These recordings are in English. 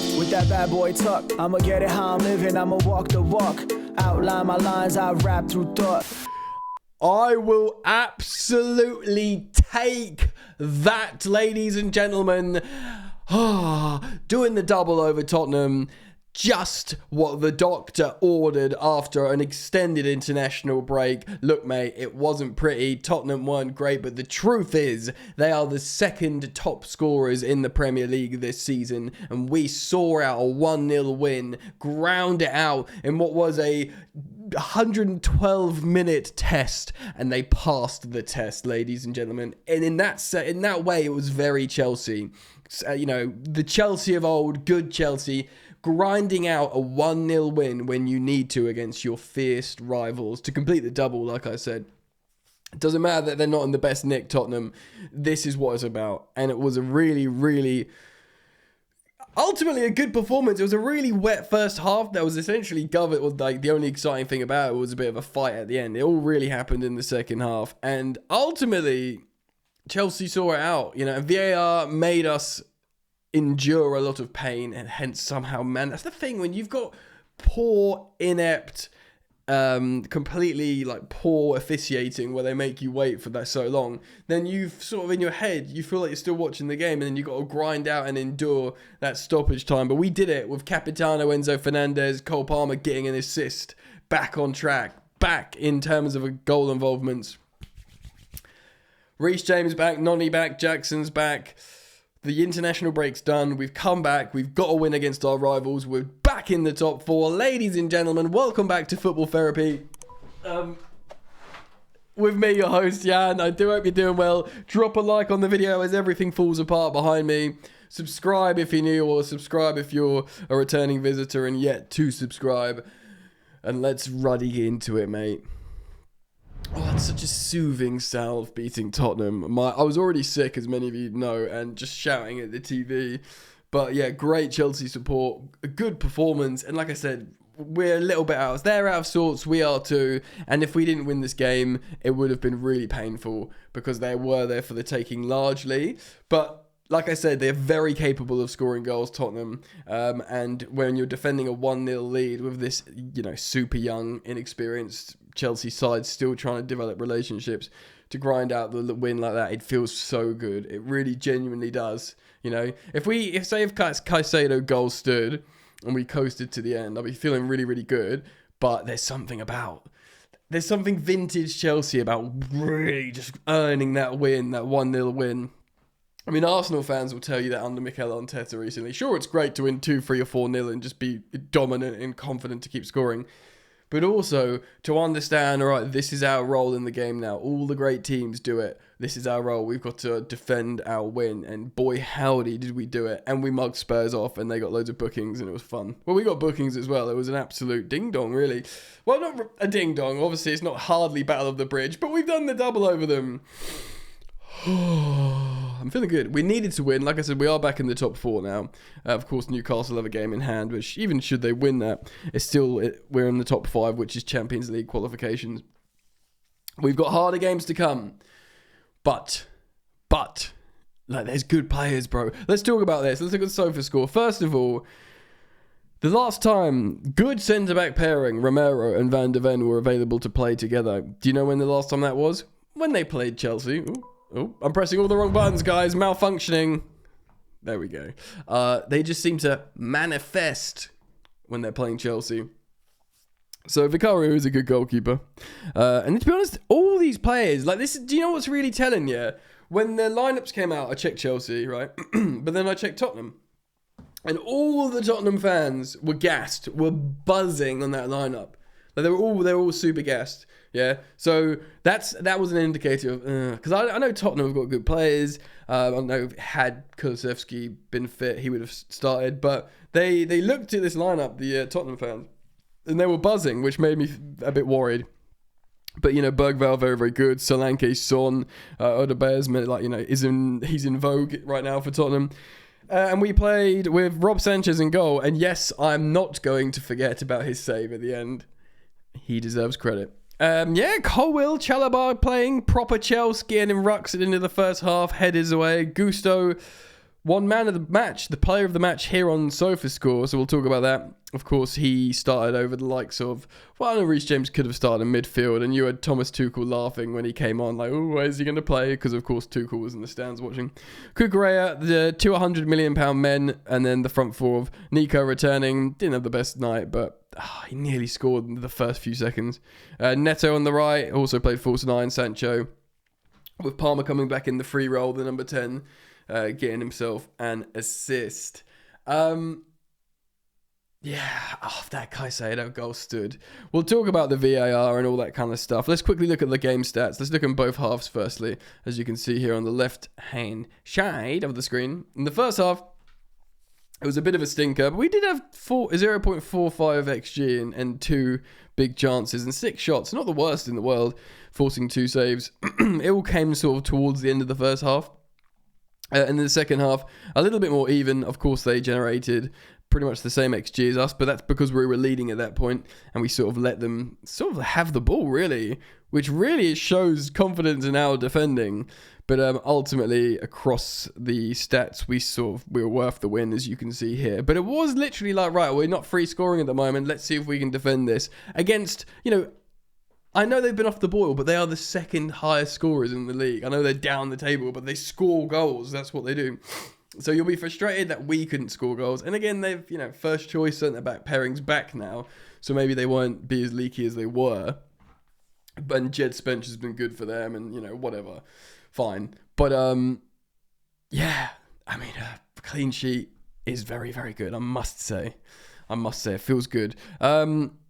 up with that bad boy tuck. I'ma get it how I'm living, I'ma walk the walk. Outline my lines, I rap through thought. I will absolutely take that, ladies and gentlemen. Doing the double over Tottenham. Just what the doctor ordered after an extended international break. Look, mate, it wasn't pretty. Tottenham weren't great, but the truth is they are the second top scorers in the Premier League this season, and we saw out a 1-0 win, ground it out in what was a 112-minute test, and they passed the test, ladies and gentlemen. And in that way, it was very Chelsea. The Chelsea of old, good Chelsea, grinding out a 1-0 win when you need to against your fierce rivals to complete the double, like I said. It doesn't matter that they're not in the best nick, Tottenham. This is what it's about. And it was a really, really, ultimately a good performance. It was a really wet first half that was essentially covered. Like, the only exciting thing about it was a bit of a fight at the end. It all really happened in the second half. And ultimately, Chelsea saw it out. And VAR made us endure a lot of pain, and hence somehow, man, that's the thing when you've got poor, inept, completely like poor officiating where they make you wait for that so long, then you've sort of in your head, you feel like you're still watching the game, and then you've got to grind out and endure that stoppage time. But we did it with Capitano Enzo Fernandez, Cole Palmer getting an assist, back on track, back in terms of a goal involvements. Reece James back, Noni back, Jackson's back. The international break's done. We've come back. We've got a win against our rivals. We're back in the top 4. Ladies and gentlemen, welcome back to Football Therapy. With me, your host, Jan. I do hope you're doing well. Drop a like on the video as everything falls apart behind me. Subscribe if you're new, or subscribe if you're a returning visitor and yet to subscribe. And let's ruddy into it, mate. Oh, it's such a soothing salve beating Tottenham. I was already sick, as many of you know, and just shouting at the TV. But yeah, great Chelsea support, a good performance. And like I said, we're a little bit out. They're out of sorts, we are too. And if we didn't win this game, it would have been really painful because they were there for the taking largely. But like I said, they're very capable of scoring goals, Tottenham. And when you're defending a 1-0 lead with this, super young, inexperienced Chelsea side still trying to develop relationships, to grind out the win like that, it feels so good. It really genuinely does. If Caicedo goal stood and we coasted to the end, I'll be feeling really, really good. But there's something vintage Chelsea about really just earning that win, that 1-0 win. I mean, Arsenal fans will tell you that under Mikel Arteta recently. Sure, it's great to win 2-3 or 4-0 and just be dominant and confident to keep scoring. But also to understand, all right, this is our role in the game now. All the great teams do it. This is our role. We've got to defend our win. And boy, howdy, did we do it. And we mugged Spurs off, and they got loads of bookings, and it was fun. Well, we got bookings as well. It was an absolute ding-dong, really. Well, not a ding-dong. Obviously, it's not hardly Battle of the Bridge, but we've done the double over them. I'm feeling good. We needed to win. Like I said, we are back in the top 4 now. Of course, Newcastle have a game in hand, which even should they win that, we're in the top 5, which is Champions League qualifications. We've got harder games to come. But, there's good players, bro. Let's talk about this. Let's look at the sofa score. First of all, the last time good centre-back pairing, Romero and Van de Ven, were available to play together. Do you know when the last time that was? When they played Chelsea. Oh, I'm pressing all the wrong buttons, guys. Malfunctioning. There we go. They just seem to manifest when they're playing Chelsea. So Vicario is a good goalkeeper. And to be honest, all these players, like this, do you know what's really telling you? When the lineups came out, I checked Chelsea, right? But then I checked Tottenham. And all the Tottenham fans were gassed, were buzzing on that lineup. Like they were all super gassed. Yeah, so that was an indicator of because I know Tottenham have got good players. I know had Kulusevski been fit, he would have started. But they looked at this lineup, the Tottenham fans, and they were buzzing, which made me a bit worried. But Bergvall very, very good. Solanke, Son, Odegaard, he's in vogue right now for Tottenham. And we played with Rob Sanchez in goal. And yes, I'm not going to forget about his save at the end. He deserves credit. Colwill, Chalobah playing proper Chelsea and in rucks into the first half, headers away. Gusto One man of the match, the player of the match here on SofaScore, so we'll talk about that. Of course, he started over the likes of, well, I know Reece James could have started in midfield, and you had Thomas Tuchel laughing when he came on, like, oh, where's he going to play? Because, of course, Tuchel was in the stands watching. Kukurea, the two £100 million men, and then the front four of Nico returning. Didn't have the best night, but he nearly scored in the first few seconds. Neto on the right, also played false 9, Sancho. With Palmer coming back in the free role, the number 10. Getting himself an assist. That Caicedo goal stood. We'll talk about the VAR and all that kind of stuff. Let's quickly look at the game stats. Let's look at both halves firstly, as you can see here on the left-hand side of the screen. In the first half, it was a bit of a stinker, but we did have 0.45 XG and 2 big chances and 6 shots. Not the worst in the world, forcing 2 saves. It all came sort of towards the end of the first half. And in the second half, a little bit more even. Of course, they generated pretty much the same XG as us, but that's because we were leading at that point, and we sort of let them sort of have the ball, really, which really shows confidence in our defending. But ultimately, across the stats, we were worth the win, as you can see here. But it was literally like, right, we're not free scoring at the moment. Let's see if we can defend this against, I know they've been off the boil, but they are the second highest scorers in the league. I know they're down the table, but they score goals. That's what they do. So you'll be frustrated that we couldn't score goals. And again, they've, first choice centre-back pairings back now. So maybe they won't be as leaky as they were. But Jed Spence has been good for them and, whatever. Fine. But, a clean sheet is very, very good, I must say. It feels good.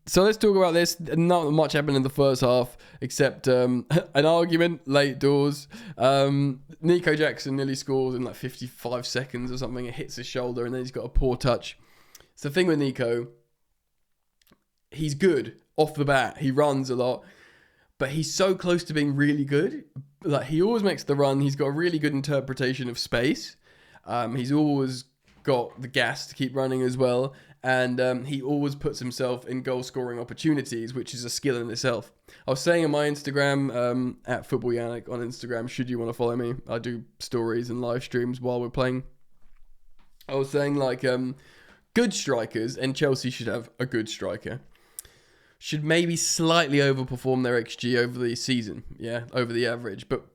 So let's talk about this. Not much happened in the first half, except an argument late doors. Nico Jackson nearly scores in like 55 seconds or something. It hits his shoulder and then he's got a poor touch. It's the thing with Nico. He's good off the bat. He runs a lot, but he's so close to being really good. Like, he always makes the run. He's got a really good interpretation of space. He's always got the gas to keep running as well. And he always puts himself in goal-scoring opportunities, which is a skill in itself. I was saying on my Instagram, at Football Yannick on Instagram, should you want to follow me, I do stories and live streams while we're playing. I was saying, good strikers, and Chelsea should have a good striker, should maybe slightly overperform their XG over the season, over the average. But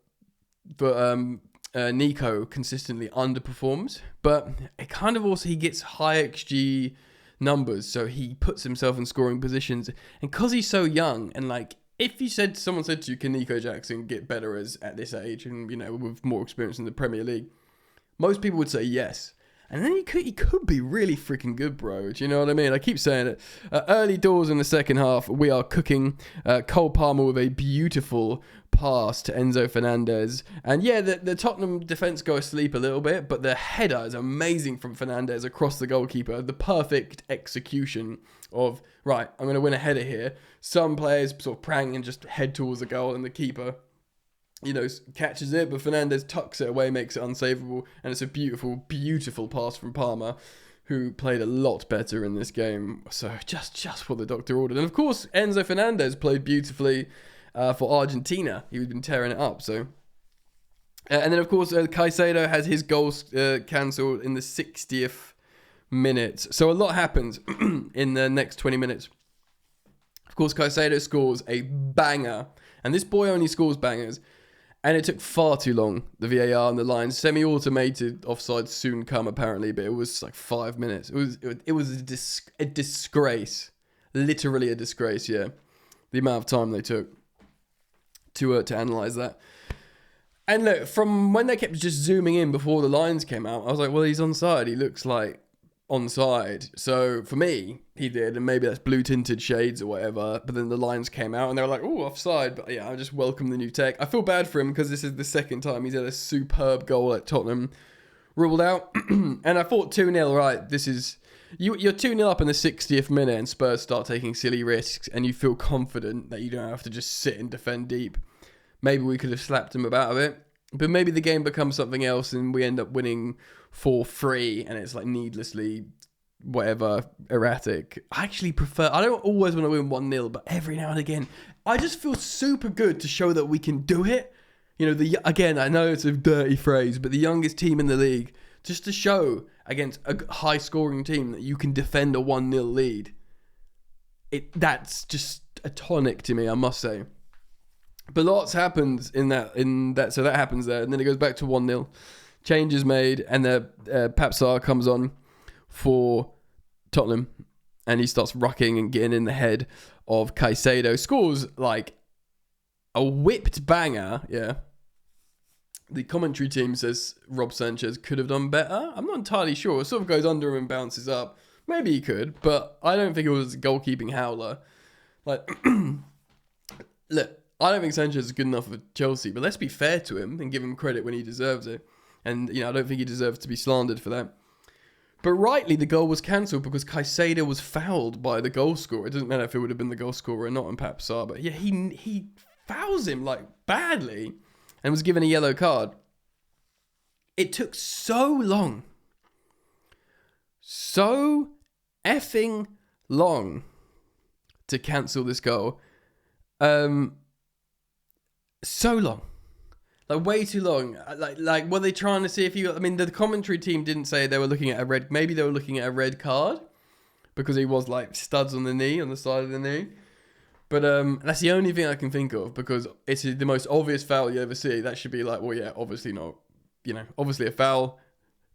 Nico consistently underperforms, but it kind of also, he gets high XG numbers, so he puts himself in scoring positions. And because he's so young, and if someone said to you, can Nico Jackson get better at this age and with more experience in the Premier League, most people would say yes. And then he could be really freaking good, bro. Do you know what I mean? I keep saying it. Early doors in the second half, we are cooking. Cole Palmer with a beautiful pass to Enzo Fernandez. And the Tottenham defence go asleep a little bit, but the header is amazing from Fernandez across the goalkeeper. The perfect execution of, right, I'm going to win a header here. Some players sort of prang and just head towards the goal, and the keeper catches it, but Fernandez tucks it away, makes it unsavable, and it's a beautiful, beautiful pass from Palmer, who played a lot better in this game. So just what the doctor ordered. And of course, Enzo Fernandez played beautifully for Argentina. He's been tearing it up. So, and then of course, Caicedo has his goals cancelled in the 60th minute. So a lot happens in the next 20 minutes. Of course, Caicedo scores a banger, and this boy only scores bangers. And it took far too long, the VAR and the lines. Semi-automated offside soon come, apparently, but it was 5 minutes. It was a disgrace. Literally a disgrace, The amount of time they took to analyse that. And look, from when they kept just zooming in before the lines came out, I was like, well, he's onside. He looks like onside. So for me, he did, and maybe that's blue tinted shades or whatever, but then the lines came out and they were like, oh, offside. But I just welcome the new tech. I feel bad for him because this is the second time he's had a superb goal at Tottenham ruled out. And I thought 2-0, right, this is, you're 2-0 up in the 60th minute and Spurs start taking silly risks and you feel confident that you don't have to just sit and defend deep. Maybe we could have slapped him about a bit, but maybe the game becomes something else and we end up winning 4-3 and it's needlessly whatever, erratic. I actually prefer, I don't always want to win 1-0, but every now and again, I just feel super good to show that we can do it. Again, I know it's a dirty phrase, but the youngest team in the league just to show against a high-scoring team that you can defend a 1-0 lead. That's just a tonic to me, I must say. But lots happens in that. So that happens there, and then it goes back to 1-0. Change is made, and Pape Sarr comes on for Tottenham, and he starts rucking and getting in the head of Caicedo. Scores like a whipped banger, yeah. The commentary team says Rob Sanchez could have done better. I'm not entirely sure. It sort of goes under him and bounces up. Maybe he could, but I don't think it was a goalkeeping howler. Like, look, I don't think Sanchez is good enough for Chelsea, but let's be fair to him and give him credit when he deserves it. And, I don't think he deserves to be slandered for that. But rightly, the goal was cancelled because Caicedo was fouled by the goal scorer. It doesn't matter if it would have been the goal scorer or not in Pape Sarr, but yeah, he fouls him like badly and was given a yellow card. It took so long. So effing long to cancel this goal. So long. Like, way too long. Like, were they trying to see if you... I mean, the commentary team didn't say they were looking at a red... Maybe they were looking at a red card because he was, like, studs on the knee, on the side of the knee. But that's the only thing I can think of because it's the most obvious foul you ever see. That should be like, well, yeah, obviously not. Obviously a foul.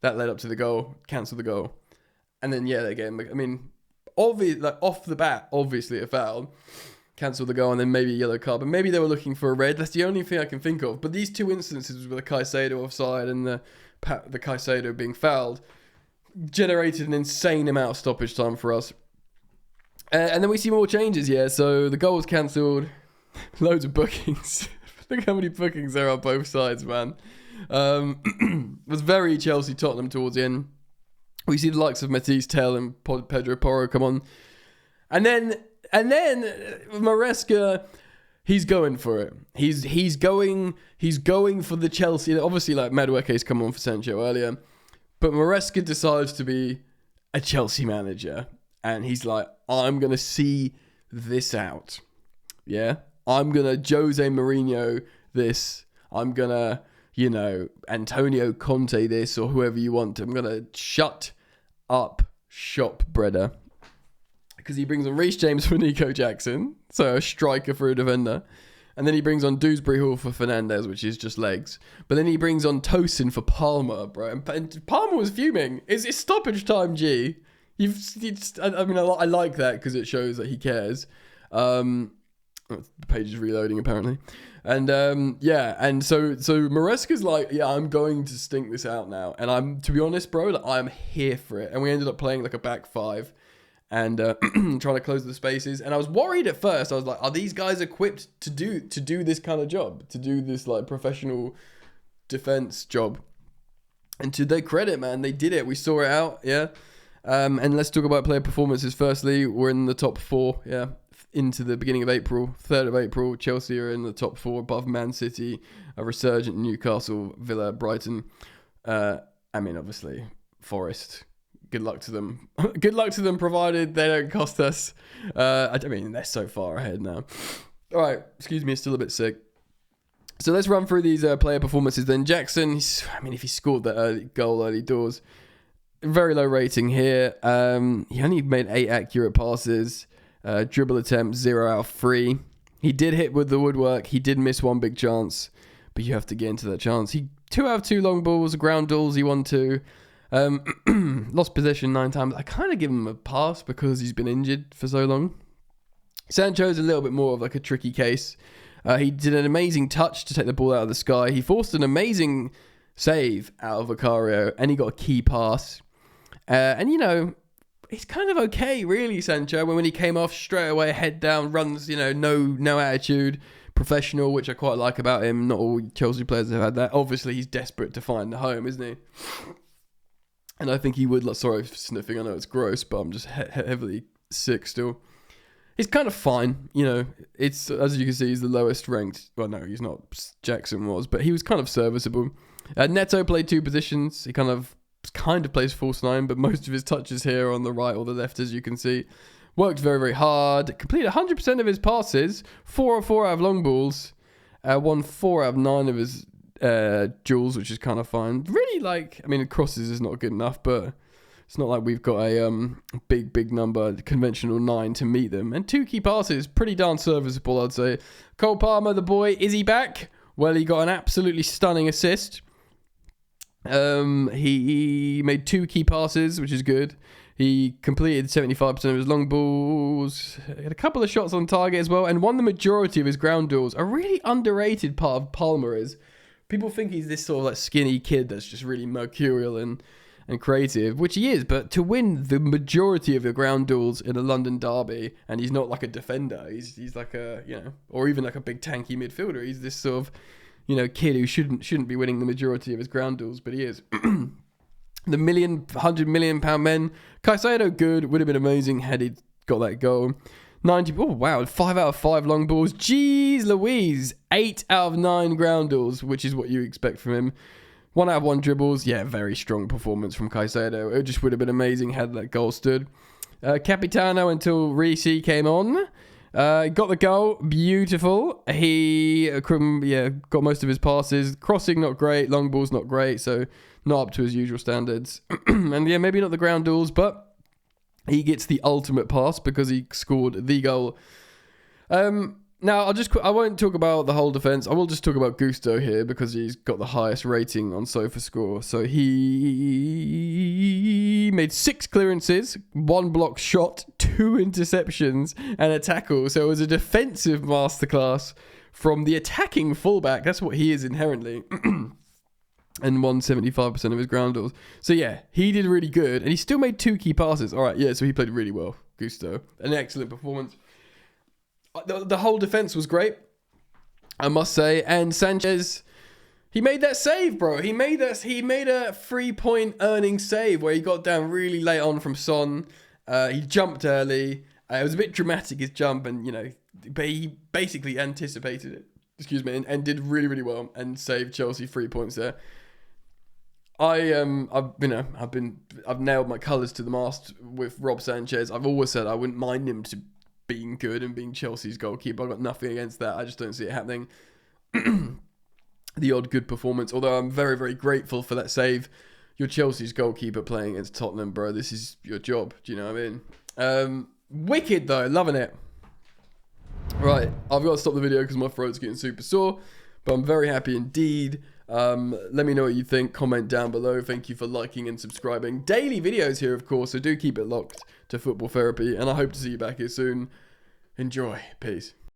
That led up to the goal. Cancel the goal. And then, yeah, again, I mean, off the bat, obviously a foul. Cancel the goal and then maybe a yellow card. But maybe they were looking for a red. That's the only thing I can think of. But these two instances with the Caicedo offside and the Caicedo being fouled generated an insane amount of stoppage time for us. And then we see more changes, yeah. So the goal was cancelled. Loads of bookings. Look how many bookings there are on both sides, man. It was very Chelsea-Tottenham towards the end. We see the likes of Matisse Tell and Pedro Porro come on. And then Maresca, he's going for it. He's going for the Chelsea. Obviously, like Madueke's come on for Sancho earlier. But Maresca decides to be a Chelsea manager. And he's like, I'm going to see this out. Yeah? I'm going to Jose Mourinho this. I'm going to, Antonio Conte this or whoever you want. I'm going to shut up shop, Breda. Because he brings on Reece James for Nico Jackson. So a striker for a defender. And then he brings on Dewsbury Hall for Fernandes, which is just legs. But then he brings on Tosin for Palmer, bro. And Palmer was fuming. It's stoppage time, G. I like that because it shows that he cares. The page is reloading apparently, and and so Maresca's like, yeah, I'm going to stink this out now, and I'm, to be honest, bro, like, I'm here for it. And we ended up playing like a back five, and trying to close the spaces. And I was worried at first. I was like, are these guys equipped to do this kind of job, to do this like professional defense job? And to their credit, man, they did it. We saw it out, yeah. And let's talk about player performances. Firstly, we're in the top four, yeah, into the beginning of April. 3rd of April, Chelsea are in the top four above Man City, a resurgent Newcastle, Villa, Brighton. Obviously, Forest. Good luck to them. Good luck to them, provided they don't cost us. They're so far ahead now. All right, excuse me, still a bit sick. So let's run through these player performances then. Jackson, if he scored that goal early doors, very low rating here. He only made 8 accurate passes. Dribble attempts, 0 out of 3. He did hit with the woodwork. He did miss one big chance, but you have to get into that chance. 2 out of 2 long balls, ground duels, he won 2. Lost possession 9 times. I kind of give him a pass because he's been injured for so long. Sancho's a little bit more of like a tricky case. He did an amazing touch to take the ball out of the sky. He forced an amazing save out of Vicario, and he got a key pass. He's kind of okay, really, Sancho. When he came off straight away, head down, runs, no attitude, professional, which I quite like about him. Not all Chelsea players have had that. Obviously, he's desperate to find a home, isn't he? And I think he would, sorry for sniffing, I know it's gross, but I'm just heavily sick still. He's kind of fine, it's, as you can see, he's the lowest ranked. Well, no, he's not. Jackson was, but he was kind of serviceable. Neto played 2 positions. He kind of plays false 9, but most of his touches here are on the right or the left, as you can see. Worked very, very hard. Completed 100% of his passes. 4 or 4 out of long balls. Won 4 out of 9 of his duels, which is kind of fun. Really, like, I mean, crosses is not good enough, but it's not like we've got a big number, conventional 9 to meet them. And 2 key passes, pretty darn serviceable, I'd say. Cole Palmer, the boy, is he back? Well, he got an absolutely stunning assist. He made 2 key passes, which is good. He completed 75% of his long balls. He had a couple of shots on target as well, and won the majority of his ground duels. A really underrated part of Palmer is people think he's this sort of like skinny kid that's just really mercurial and creative, which he is, but to win the majority of your ground duels in a London derby, and he's not like a defender, he's like a, you know, or even like a big tanky midfielder. He's this sort of, you know, kid who shouldn't be winning the majority of his ground duels, but he is. The £100 million men, Caicedo, good, would have been amazing had he got that goal. 90, oh wow, 5 out of 5 long balls. Jeez Louise, 8 out of 9 ground duels, which is what you expect from him. 1 out of 1 dribbles. Yeah, very strong performance from Caicedo. It just would have been amazing had that goal stood. Capitano until Reece came on. Got the goal. Beautiful. He got most of his passes. Crossing, not great. Long balls, not great. So not up to his usual standards. And yeah, maybe not the ground duels, but he gets the ultimate pass because he scored the goal. Now, I won't talk about the whole defence. I will just talk about Gusto here because he's got the highest rating on SofaScore. So he made 6 clearances, 1 block shot, 2 interceptions, and a tackle. So it was a defensive masterclass from the attacking fullback. That's what he is inherently. And won 75% of his ground duels. So yeah, he did really good. And he still made 2 key passes. All right, yeah, so he played really well, Gusto. An excellent performance. The whole defense was great, I must say. And Sanchez, he made that save, bro. He made a 3-point earning save where he got down really late on from Son. He jumped early. It was a bit dramatic, his jump, and you know, but he basically anticipated it. Excuse me, and did really, really well and saved Chelsea 3 points there. I've nailed my colours to the mast with Rob Sanchez. I've always said I wouldn't mind him to being good and being Chelsea's goalkeeper. I've got nothing against that. I just don't see it happening. The odd good performance. Although I'm very, very grateful for that save. You're Chelsea's goalkeeper playing against Tottenham, bro. This is your job. Do you know what I mean? Wicked, though. Loving it. Right. I've got to stop the video because my throat's getting super sore. But I'm very happy indeed. Let me know what you think. Comment down below. Thank you for liking and subscribing. Daily videos here, of course. So do keep it locked to Football Therapy. And I hope to see you back here soon. Enjoy. Peace.